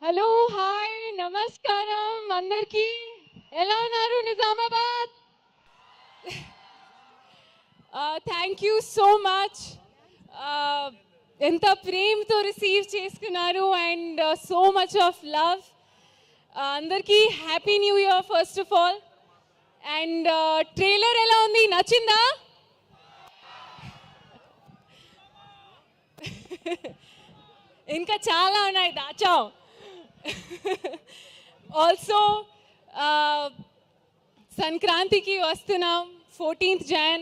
Hello hi నమస్కారం అందరికీ. ఎలా ఉన్నారు Nizamabad? Thank you so much. ఎంత ప్రేమతో రిసీవ్ చేసుకున్నారు and so much of love. అందరికీ happy new year first of all. And trailer ఎలా ఉంది, నచ్చిందా? ఇంకా చాలా ఉన్నాయి, దాచాం. ఆల్సో సంక్రాంతికి వస్తున్నాం, 14th Jan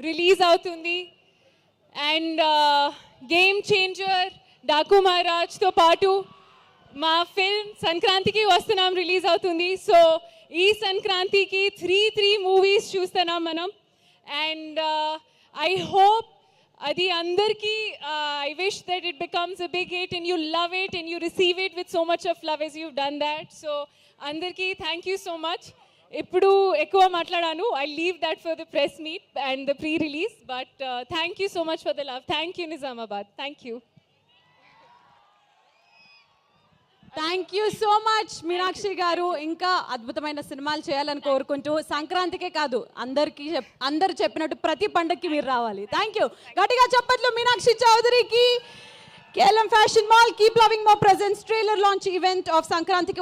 రిలీజ్ అవుతుంది. అండ్ గేమ్ చేంజర్, డాకు మహారాజ్తో పాటు మా ఫిల్మ్ సంక్రాంతికి వస్తున్నాం రిలీజ్ అవుతుంది. సో ఈ సంక్రాంతికి త్రీ మూవీస్ చూస్తున్నాం మనం. అండ్ ఐ హోప్ అది అందరికీ, I wish that it becomes a big hit and you love it and you receive it with so much of love as you've done that. So అందరికీ thank you so much. ఇప్పుడు ఎక్కువ మాట్లాడాను, I leave that for the press meet and the pre-release, but thank you so much for the love. Thank you Nizamabad. Thank you. Thank you so much Meenakshi గారు. ఇంకా అద్భుతమైన సినిమాలు చేయాలని కోరుకుంటూ, సంక్రాంతికే కాదు అందరు చెప్పినట్టు ప్రతి పండగకి మీరు రావాలి. Thank you. గట్టిగా చెప్పట్లు మీనాక్షి చౌదరికి. KLM fashion mall keep loving more presents trailer launch event of సంక్రాంతికి